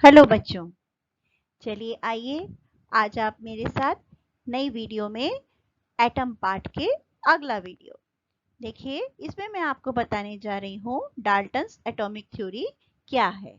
Hello बच्चों, चलिए आइए आज आप मेरे साथ नई वीडियो में एटम पार्ट के अगला वीडियो देखिए। इसमें मैं आपको बताने जा रही हूँ डाल्टन्स एटॉमिक थ्योरी क्या है।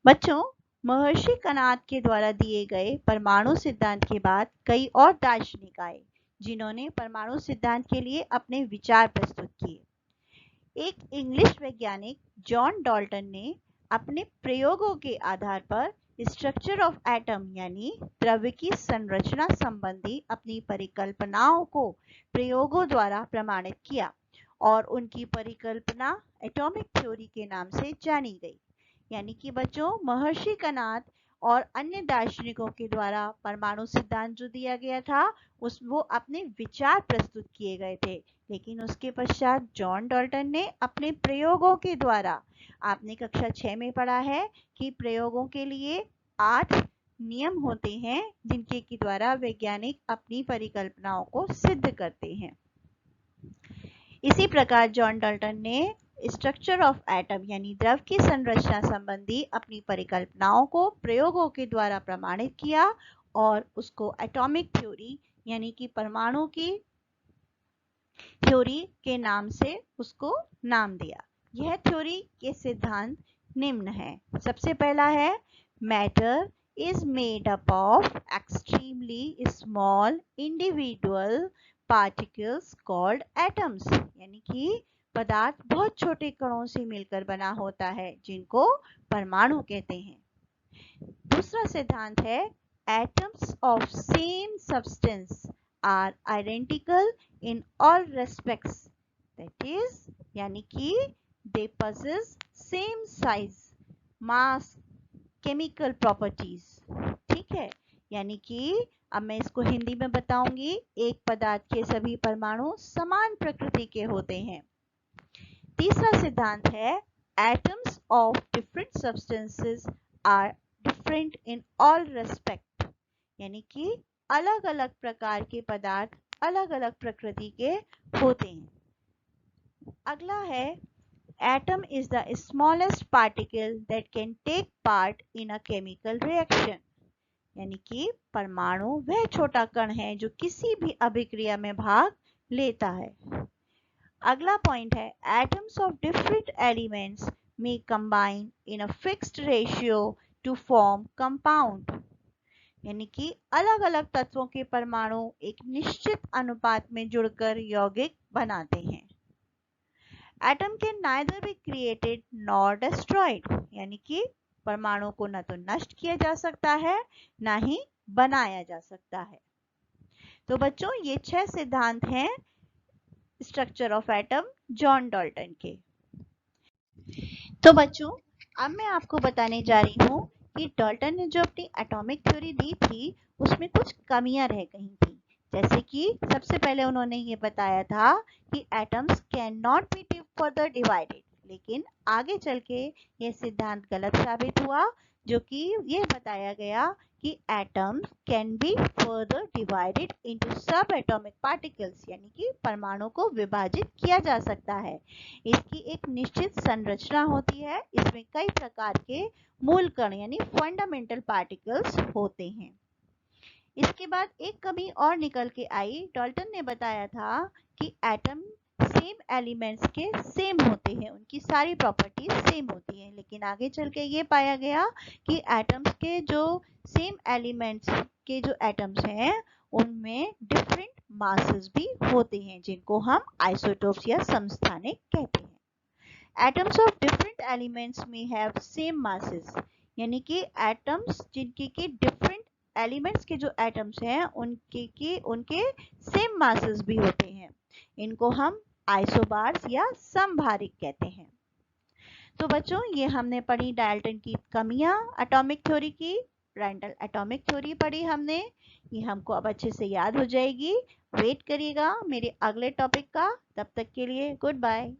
बच्चों, महर्षि कनाद के द्वारा दिए गए परमाणु सिद्धांत के बाद कई और दार्शनिक आए जिन्होंने परमाणु सिद्धांत के लिए अपने विचार प्रस्तुत किए। एक इंग्लिश वैज्ञानिक जॉन डाल्टन ने अपने प्रयोगों के आधार पर स्ट्रक्चर ऑफ एटम यानी द्रव्य की संरचना संबंधी अपनी परिकल्पनाओं को प्रयोगों द्वारा प्रमाणित किया और उनकी परिकल्पना एटॉमिक थ्योरी के नाम से जानी गई। यानी कि बच्चों, महर्षि कनाद और अन्य दार्शनिकों के द्वारा परमाणु सिद्धांत जो दिया गया था वो अपने विचार प्रस्तुत किए गए थे, लेकिन उसके पश्चात जॉन डाल्टन ने अपने प्रयोगों के द्वारा, आपने कक्षा 6 में पढ़ा है कि प्रयोगों के लिए 8 नियम होते हैं जिनके के द्वारा वैज्ञानिक अपनी परिकल्पनाओं को सिद्ध करते हैं। इसी प्रकार जॉन डाल्टन ने स्ट्रक्चर ऑफ एटम यानी द्रव की संरचना संबंधी अपनी परिकल्पनाओं को प्रयोगों के द्वारा प्रमाणित किया और उसको एटॉमिक थ्योरी यानी कि परमाणु की थ्योरी के नाम से उसको नाम दिया। यह थ्योरी के सिद्धांत निम्न है। सबसे पहला है matter is made up of extremely small individual particles called atoms, यानी कि पदार्थ बहुत छोटे कणों से मिलकर बना होता है जिनको परमाणु कहते हैं। दूसरा सिद्धांत है atoms of same substance are identical in all respects, that is यानी कि they possess same size, mass, chemical properties. ठीक है, यानी कि अब मैं इसको हिंदी में बताऊंगी। एक पदार्थ के सभी परमाणु समान प्रकृति के होते हैं। तीसरा सिद्धांत है atoms of different substances are different in all respect, यानी कि अलग अलग प्रकार के पदार्थ अलग अलग प्रकृति के होते हैं। अगला है atom is the smallest particle that can take part in a chemical reaction, यानी कि परमाणु वह छोटा कण है जो किसी भी अभिक्रिया में भाग लेता है। अगला पॉइंट है atoms of different elements may combine in a fixed ratio to form compound, यानी कि अलग अलग तत्वों के परमाणु एक निश्चित अनुपात में जुड़कर यौगिक बनाते हैं। Atom can neither be created nor destroyed, यानी कि परमाणु को न तो नष्ट किया जा सकता है ना ही बनाया जा सकता है। तो बच्चों, ये 6 सिद्धांत हैं structure of atom John Dalton के। तो बच्चों, अब मैं आपको बताने जा रही हूँ कि डाल्टन ने जो अपनी एटॉमिक थ्योरी दी थी उसमें कुछ कमियां रह गई थी। जैसे कि सबसे पहले उन्होंने ये बताया था कि atoms can not be further divided, लेकिन आगे चल के यह सिद्धांत गलत साबित हुआ, जो कि यह बताया गया कि atoms can be further divided into सब एटॉमिक पार्टिकल्स, यानी कि परमाणु को विभाजित किया जा सकता है। इसकी एक निश्चित संरचना होती है, इसमें कई प्रकार के मूल कण यानी फंडामेंटल पार्टिकल्स होते हैं। इसके बाद एक कमी और निकल के आई। डाल्टन ने बताया था कि एटम सेम एलिमेंट्स के सेम होते हैं, उनकी सारी प्रॉपर्टीज सेम होती हैं, लेकिन आगे चल के ये पाया गया कि एटम्स के जो सेम एलिमेंट्स के जो एटम्स हैं उनमें डिफरेंट मासेस भी होते हैं जिनको हम आइसोटोप्स या समस्थानिक कहते हैं। एटम्स ऑफ डिफरेंट एलिमेंट्स में हैव सेम मासेस, यानी कि एटम्स जिनके के डिफरेंट एलिमेंट्स के जो एटम्स हैं उनके सेम मासेस भी होते हैं। इनको हम आइसोबार्स या समभारिक कहते हैं। तो बच्चों, ये हमने पढ़ी डाल्टन की कमियां एटॉमिक थ्योरी की, रैंडल एटॉमिक थ्योरी पढ़ी हमने। ये हमको अब अच्छे से याद हो जाएगी। वेट करिएगा मेरे अगले टॉपिक का। तब तक के लिए गुड बाय।